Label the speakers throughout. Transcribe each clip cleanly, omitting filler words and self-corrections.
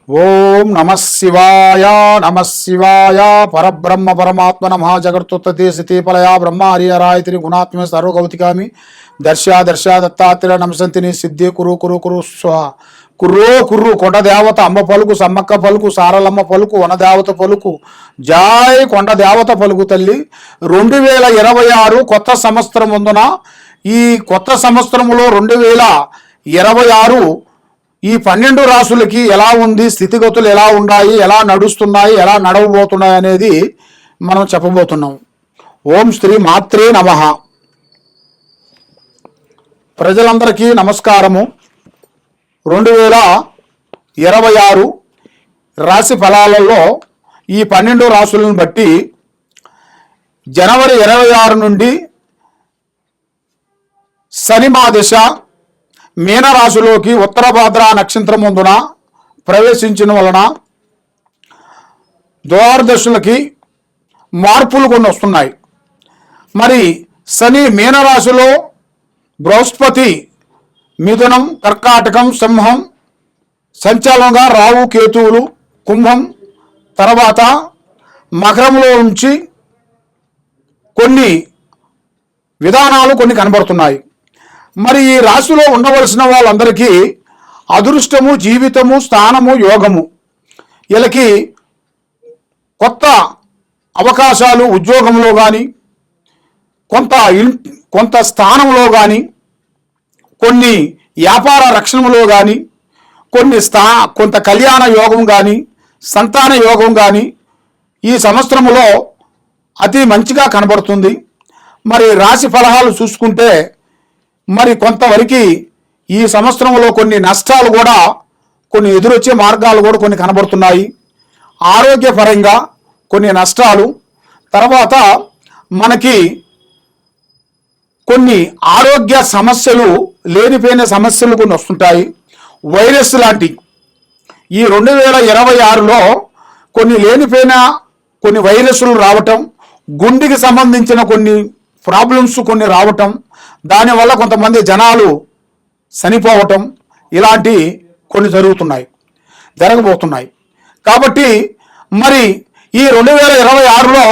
Speaker 1: ఓం నమః శివాయ నమః శివాయ పరబ్రహ్మ పరమాత్మ నమః జగత్తుత్పత్తి స్థితిపలయ బ్రహ్మ హరిహరాయతిని గుణాత్మ సర్వగౌతికామి దర్శ దత్తాత్రేయ నమసంతిని సిద్ధి కురు కురు కురు స్వ కుర్రో కుర్రు కొండ దేవత అమ్మ పలుకు సమ్మక్క పలుకు సారలమ్మ పలుకు వనదేవత పలుకు జాయ్ కొండ దేవత పలుకు తల్లి 2026 కొత్త సంవత్సరం ముందున ఈ కొత్త సంవత్సరంలో 2026 ఈ 12 రాసులకి ఎలా ఉంది, స్థితిగతులు ఎలా ఉన్నాయి, ఎలా నడుస్తున్నాయి, ఎలా నడవబోతున్నాయి అనేది మనం చెప్పబోతున్నాం. ఓం శ్రీ మాత్రే నమః. ప్రజలందరికీ నమస్కారము. 2026 రాశి ఫలాలలో ఈ 12 రాసులను బట్టి జనవరి 26 నుండి శని మహాదశ మీనరాశిలోకి ఉత్తరభాద్ర నక్షత్రం ముందున ప్రవేశించిన వలన ద్వారదశలకి మార్పులు కొన్ని వస్తున్నాయి. మరి శని మీనరాశిలో, బృహస్పతి మిథునం, కర్కాటకం, సింహం సంచాలనంగా, రాహు కేతువులు కుంభం, తర్వాత మకరంలో నుంచి కొన్ని విధానాలు కొన్ని కనబడుతున్నాయి. మరి ఈ రాశిలో ఉండవలసిన వాళ్ళందరికీ అదృష్టము, జీవితము, స్థానము, యోగము, వీళ్ళకి కొత్త అవకాశాలు ఉద్యోగంలో కానీ, కొంత స్థానంలో కానీ, కొన్ని వ్యాపార రక్షణలో కానీ, కొంత కళ్యాణ యోగం కానీ, సంతాన యోగం కానీ ఈ సంవత్సరంలో అతి మంచిగా కనబడుతుంది. మరి రాశి ఫలాలు చూసుకుంటే మరి కొంతవరకు ఈ సంవత్సరంలో కొన్ని నష్టాలు కూడా, కొన్ని ఎదురొచ్చే మార్గాలు కూడా కొన్ని కనబడుతున్నాయి. ఆరోగ్యపరంగా కొన్ని నష్టాలు, తర్వాత మనకి కొన్ని ఆరోగ్య సమస్యలు, లేనిపోయిన సమస్యలు కొన్ని వస్తుంటాయి. వైరస్ లాంటి ఈ 2026లో కొన్ని లేనిపోయిన కొన్ని వైరస్లు రావటం, గుండెకి సంబంధించిన కొన్ని ప్రాబ్లమ్స్ కొన్ని రావటం, దానివల్ల కొంతమంది జనాలు చనిపోవటం, ఇలాంటి కొన్ని జరగబోతున్నాయి. కాబట్టి మరి ఈ 2026లో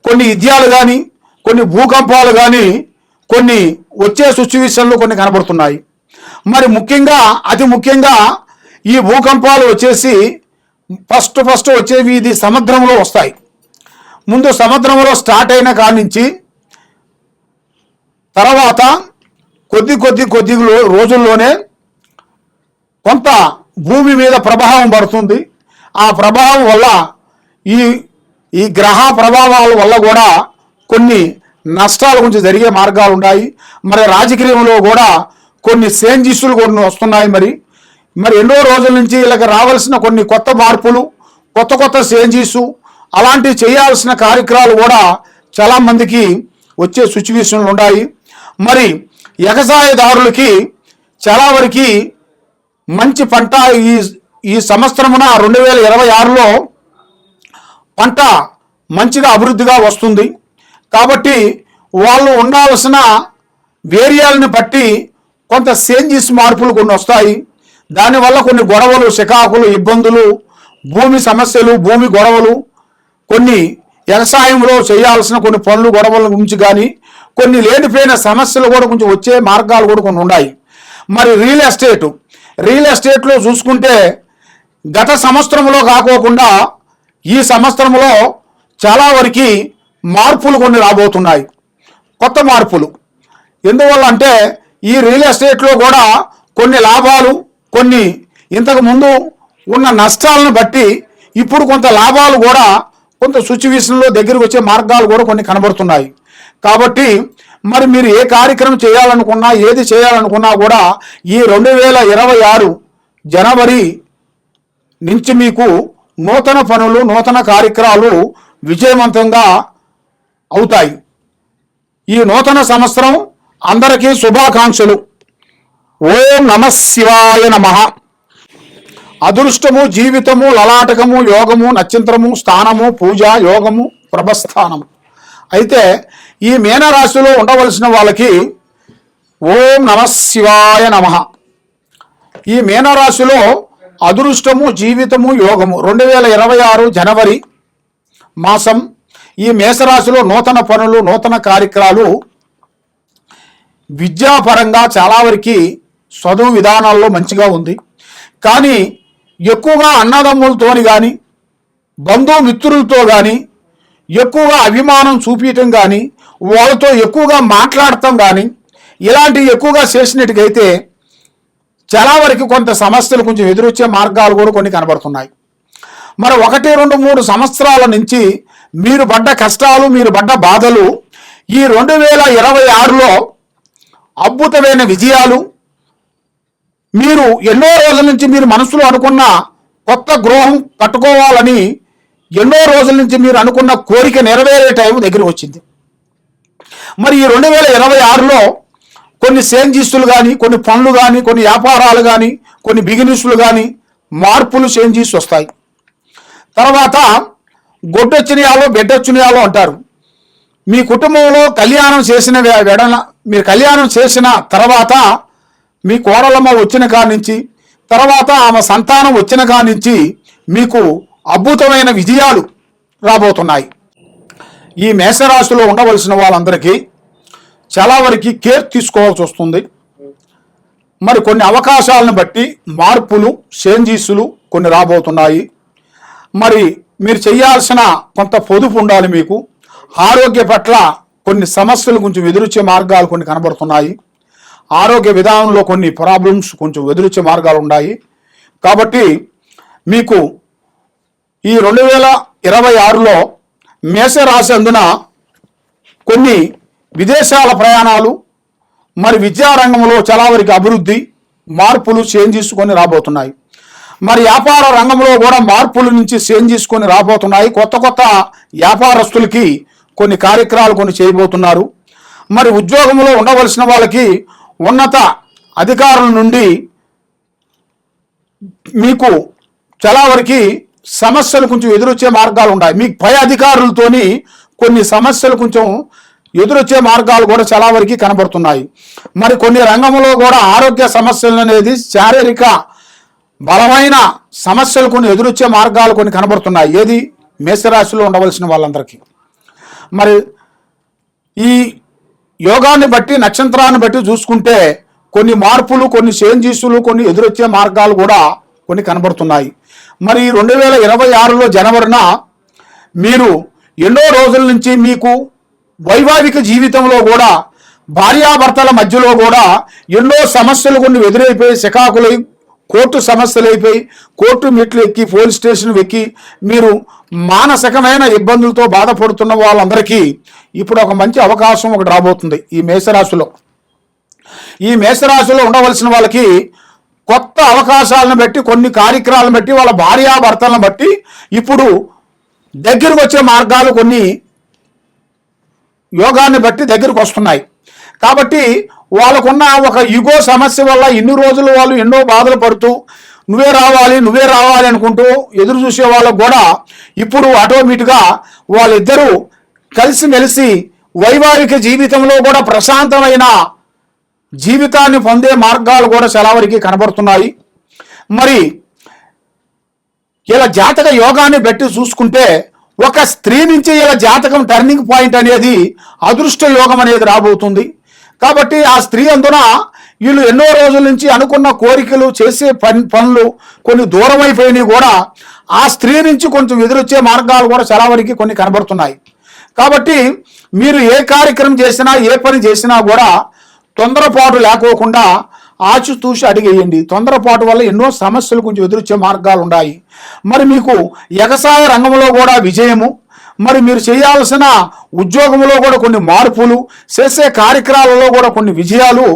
Speaker 1: కొన్ని యుద్ధాలు కానీ, కొన్ని భూకంపాలు కానీ, కొన్ని వచ్చే సిచ్యువేషన్లు కొన్ని కనబడుతున్నాయి. మరి అతి ముఖ్యంగా ఈ భూకంపాలు వచ్చేసి ఫస్ట్ వచ్చేవి ఇది సముద్రంలో వస్తాయి. ముందు సముద్రంలో స్టార్ట్ అయిన కాడి నుంచి తర్వాత కొద్ది రోజుల్లోనే కొంత భూమి మీద ప్రభావం పడుతుంది. ఆ ప్రభావం వల్ల ఈ గ్రహ ప్రభావాల వల్ల కూడా కొన్ని నష్టాల గురించి జరిగే మార్గాలు ఉన్నాయి. మరి రాజకీయంలో కూడా కొన్ని చేంజెస్లు కొన్ని వస్తున్నాయి. మరి ఎన్నో రోజుల నుంచి వీళ్ళకి రావాల్సిన కొన్ని కొత్త మార్పులు, కొత్త చేంజెస్, అలాంటివి చేయాల్సిన కార్యక్రమాలు కూడా చాలామందికి వచ్చే సిచ్యువేషన్లు ఉన్నాయి. మరి వ్యవసాయదారులకి చాలా వరకు మంచి పంట ఈ సంవత్సరమున 2026లో పంట మంచిగా అభివృద్ధిగా వస్తుంది. కాబట్టి వాళ్ళు ఉండాల్సిన వేరియాలను బట్టి కొంత చేంజెస్, మార్పులు కొన్ని వస్తాయి. దానివల్ల కొన్ని గొడవలు, చికాకులు, ఇబ్బందులు, భూమి సమస్యలు, భూమి గొడవలు, కొన్ని వ్యవసాయంలో చేయాల్సిన కొన్ని పనులు గొడవల గురించి కానీ, కొన్ని లేనిపోయిన సమస్యలు కూడా కొంచెం వచ్చే మార్గాలు కూడా కొన్ని ఉన్నాయి. మరి రియల్ ఎస్టేట్లో చూసుకుంటే గత సంవత్సరంలో కాకోకుండా ఈ సంవత్సరంలో చాలా వరకు మార్పులు కొన్ని రాబోతున్నాయి, కొత్త మార్పులు. ఎందువల్ల అంటే ఈ రియల్ ఎస్టేట్లో కూడా కొన్ని లాభాలు, కొన్ని ఇంతకు ముందు ఉన్న నష్టాలను బట్టి ఇప్పుడు కొంత లాభాలు కూడా కొంత సిచ్యువేషన్లో దగ్గరికి వచ్చే మార్గాలు కూడా కొన్ని కనబడుతున్నాయి. కాబట్టి మరి మీరు ఏ కార్యక్రమం చేయాలనుకున్నా, ఏది చేయాలనుకున్నా కూడా ఈ 2026 జనవరి నుంచి మీకు నూతన పనులు, నూతన కార్యక్రమాలు విజయవంతంగా అవుతాయి. ఈ నూతన సంవత్సరం అందరికీ శుభాకాంక్షలు. ఓం నమః శివాయ నమః. అదృష్టము, జీవితము, లలాటకము, యోగము, నక్షత్రము, స్థానము, పూజ, యోగము, ప్రభస్థానము. అయితే ఈ మీనరాశిలో ఉండవలసిన వాళ్ళకి ఓం నమః శివాయ నమః. ఈ మీనరాశిలో అదృష్టము, జీవితము, యోగము 2026 జనవరి మాసం ఈ మేషరాశిలో నూతన పనులు, నూతన కార్యక్రమాలు, విద్యాపరంగా చాలా వరకు చదువు విధానాల్లో మంచిగా ఉంది. కానీ ఎక్కువగా అన్నదమ్ములతోని కానీ బంధుమిత్రులతో కానీ ఎక్కువగా అభిమానం చూపించటం కానీ వాళ్ళతో ఎక్కువగా మాట్లాడటం కానీ ఇలాంటివి ఎక్కువగా చేసినట్టుగైతే చాలా వరకు కొంత సమస్యలు కొంచెం ఎదురొచ్చే మార్గాలు కూడా కొన్ని కనబడుతున్నాయి. మరి 1, 2, 3 సంవత్సరాల నుంచి మీరు పడ్డ కష్టాలు, మీరు పడ్డ బాధలు ఈ 2026లో అద్భుతమైన విజయాలు, మీరు ఎన్నో రోజుల నుంచి మీరు మనసులో అనుకున్న కొత్త గృహం కట్టుకోవాలని ఎన్నో రోజుల నుంచి మీరు అనుకున్న కోరిక నెరవేరే టైం దగ్గర వచ్చింది. మరి ఈ 2026లో కొన్ని చేంజెస్లు కానీ, కొన్ని పనులు కానీ, కొన్ని వ్యాపారాలు కానీ, కొన్ని బిజినెస్లు కానీ మార్పులు చేంజెస్ వస్తాయి. తర్వాత గొడ్డొచ్చినాయాలో బిడ్డొచ్చినాయాలో అంటారు. మీ కుటుంబంలో కళ్యాణం చేసిన మీరు కళ్యాణం చేసిన తర్వాత మీ కోడలమ్మ వచ్చిన కాడి నుంచి, తర్వాత ఆమె సంతానం వచ్చిన కాడి నుంచి మీకు అద్భుతమైన విజయాలు రాబోతున్నాయి. ఈ మేషరాశిలో ఉండవలసిన వాళ్ళందరికీ చాలా వరకు కేర్ తీసుకోవాల్సి వస్తుంది. మరి కొన్ని అవకాశాలను బట్టి మార్పులు, చేంజెస్లు కొన్ని రాబోతున్నాయి. మరి మీరు చేయాల్సిన కొంత పొదుపు ఉండాలి. మీకు ఆరోగ్య పట్ల కొన్ని సమస్యలు కొంచెం ఎదురొచ్చే మార్గాలు కొన్ని కనబడుతున్నాయి. ఆరోగ్య విధానంలో కొన్ని ప్రాబ్లమ్స్ కొంచెం ఎదురొచ్చే మార్గాలు ఉన్నాయి. కాబట్టి మీకు ఈ 2026లో మేషరాశి అందున కొన్ని విదేశాల ప్రయాణాలు, మరి విద్యారంగంలో చాలా వరకు అభివృద్ధి, మార్పులు చేంజ్ కొన్ని రాబోతున్నాయి. మరి వ్యాపార రంగంలో కూడా మార్పుల నుంచి చేంజ్ కొని రాబోతున్నాయి. కొత్త కొత్త వ్యాపారస్తులకి కొన్ని కార్యక్రమాలు కొన్ని చేయబోతున్నారు. మరి ఉద్యోగంలో ఉండవలసిన వాళ్ళకి ఉన్నత అధికారుల నుండి మీకు చాలా వరకు సమస్యలు కొంచెం ఎదురొచ్చే మార్గాలు ఉన్నాయి. మీకు పై అధికారులతోని కొన్ని సమస్యలు కొంచెం ఎదురొచ్చే మార్గాలు కూడా చాలా వరకు కనబడుతున్నాయి. మరి కొన్ని రంగంలో కూడా ఆరోగ్య సమస్యలు అనేది శారీరక బలమైన సమస్యలు కొన్ని ఎదురొచ్చే మార్గాలు కొన్ని కనబడుతున్నాయి. ఏది మేషరాశిలో ఉండవలసిన వాళ్ళందరికీ. మరి ఈ యోగాన్ని బట్టి, నక్షత్రాన్ని బట్టి చూసుకుంటే కొన్ని మార్పులు, కొన్ని చేంజెస్లు, కొన్ని ఎదురొచ్చే మార్గాలు కూడా కొన్ని కనబడుతున్నాయి. మరి 2026లో జనవరిన మీరు ఎన్నో రోజుల నుంచి మీకు వైవాహిక జీవితంలో కూడా భార్యాభర్తల మధ్యలో కూడా ఎన్నో సమస్యలు కొన్ని ఎదురైపోయి, చికాకులై, కోర్టు సమస్యలు అయిపోయి, కోర్టు మెట్లు ఎక్కి, పోలీస్ స్టేషన్ ఎక్కి మీరు మానసికమైన ఇబ్బందులతో బాధపడుతున్న వాళ్ళందరికీ ఇప్పుడు ఒక మంచి అవకాశం ఒకటి రాబోతుంది. ఈ మేషరాశిలో ఉండవలసిన వాళ్ళకి కొత్త అవకాశాలను బట్టి, కొన్ని కార్యక్రమాలను బట్టి, వాళ్ళ భార్యాభర్తలను బట్టి ఇప్పుడు దగ్గరకు వచ్చే మార్గాలు కొన్ని యోగాన్ని బట్టి దగ్గరకు వస్తున్నాయి. కాబట్టి వాళ్ళకున్న ఒక ఈగో సమస్య వల్ల ఇన్ని రోజులు వాళ్ళు ఎన్నో బాధలు పడుతూ నువ్వే రావాలి అనుకుంటూ ఎదురు చూసే వాళ్ళకు కూడా ఇప్పుడు ఆటోమేటిక్గా వాళ్ళిద్దరూ కలిసిమెలిసి వైవాహిక జీవితంలో కూడా ప్రశాంతమైన జీవితాన్ని పొందే మార్గాలు కూడా చాలా వరకు కనబడుతున్నాయి. మరి ఇలా జాతక యోగాన్ని బట్టి చూసుకుంటే ఒక స్త్రీ నుంచి ఇలా జాతకం టర్నింగ్ పాయింట్ అనేది అదృష్ట యోగం అనేది రాబోతుంది. కాబట్టి ఆ స్త్రీ అందున వీళ్ళు ఎన్నో రోజుల నుంచి అనుకున్న కోరికలు, చేసే పనులు కొన్ని దూరం అయిపోయినాయి కూడా ఆ స్త్రీ నుంచి కొంచెం ఎదురొచ్చే మార్గాలు కూడా చాలా వరకు కొన్ని కనబడుతున్నాయి. కాబట్టి మీరు ఏ కార్యక్రమం చేసినా, ఏ పని చేసినా కూడా తొందరపాటు లేకోకుండా ఆచితూచి అడిగేయండి. తొందరపాటు వల్ల ఎన్నో సమస్యలు కొంచెం ఎదురొచ్చే మార్గాలు ఉన్నాయి. మరి మీకు వ్యవసాయ రంగంలో కూడా విజయము, మరి మీరు చేయాల్సిన ఉద్యోగంలో కూడా కొన్ని మార్పులు, చేసే కార్యక్రమాలలో కూడా కొన్ని విజయాలు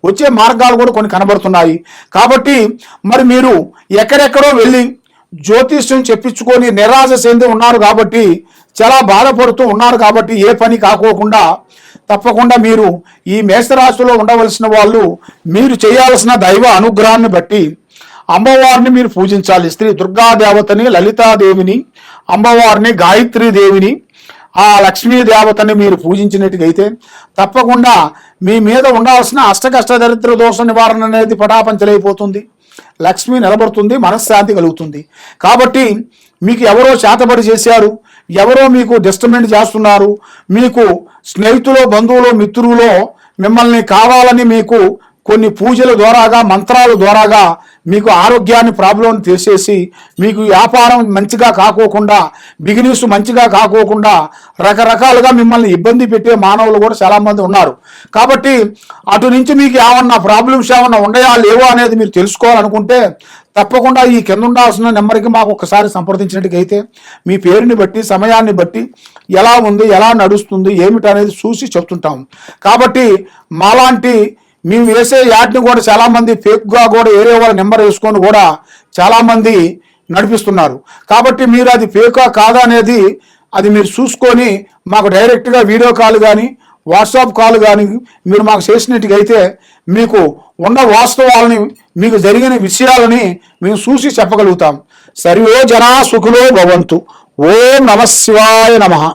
Speaker 1: వచ్చే మార్గాలు కూడా కొన్ని కనబడుతున్నాయి. కాబట్టి మరి మీరు ఎక్కడెక్కడో వెళ్ళి జ్యోతిష్యం చెప్పించుకొని నిరాశ చెంది ఉన్నారు కాబట్టి, చాలా బాధపడుతూ ఉన్నారు కాబట్టి ఏ పని కాకోకుండా తప్పకుండా మీరు ఈ మేషరాశిలో ఉండవలసిన వాళ్ళు మీరు చేయాల్సిన దైవ అనుగ్రహాన్ని బట్టి అమ్మవారిని మీరు పూజించాలి. శ్రీ దుర్గాదేవతని, లలితాదేవిని, అమ్మవారిని, గాయత్రీదేవిని, ఆ లక్ష్మీ దేవతని మీరు పూజించినట్టుగైతే తప్పకుండా మీ మీద ఉండాల్సిన అష్టకష్ట దరిద్ర దోష నివారణ అనేది పటాపంచలైపోతుంది. లక్ష్మి నిలబడుతుంది, మనశ్శాంతి కలుగుతుంది. కాబట్టి మీకు ఎవరో చేతబడి చేశారు, ఎవరో మీకు డిస్టర్బెంట్ చేస్తున్నారు, మీకు స్నేహితులు, బంధువులు, మిత్రులు మిమ్మల్ని కావాలని మీకు కొన్ని పూజల ద్వారాగా, మంత్రాల ద్వారాగా మీకు ఆరోగ్యాన్ని ప్రాబ్లం తీసేసి, మీకు వ్యాపారం మంచిగా కాకోకుండా, బిజినెస్ మంచిగా కాకోకుండా రకరకాలుగా మిమ్మల్ని ఇబ్బంది పెట్టే మానవులు కూడా చాలామంది ఉన్నారు. కాబట్టి అటు నుంచి మీకు ఏమన్నా ప్రాబ్లమ్స్ ఏమన్నా ఉన్నాయా లేవో అనేది మీరు తెలుసుకోవాలనుకుంటే తప్పకుండా ఈ కింద ఉండాల్సిన నెంబర్కి మాకు ఒకసారి సంప్రదించినట్టుగైతే మీ పేరుని బట్టి, సమయాన్ని బట్టి ఎలా ఉంది, ఎలా నడుస్తుంది, ఏమిటి అనేది చూసి చెప్తుంటాం. కాబట్టి మాలాంటి మేము వేసే యాడ్ని కూడా చాలామంది ఫేక్గా కూడా ఏరే వాళ్ళ నెంబర్ వేసుకొని కూడా చాలామంది నడిపిస్తున్నారు. కాబట్టి మీరు అది ఫేకా కాదా అనేది అది మీరు చూసుకొని మాకు డైరెక్ట్గా వీడియో కాల్ కానీ, వాట్సాప్ కాల్ కానీ మీరు మాకు చేసినట్టుగైతే మీకు ఉన్న వాస్తవాలని, మీకు జరిగిన విషయాలని మేము చూసి చెప్పగలుగుతాం. సర్వే జనా సుఖినో భవంతు. ఓం నమః శివాయ నమః.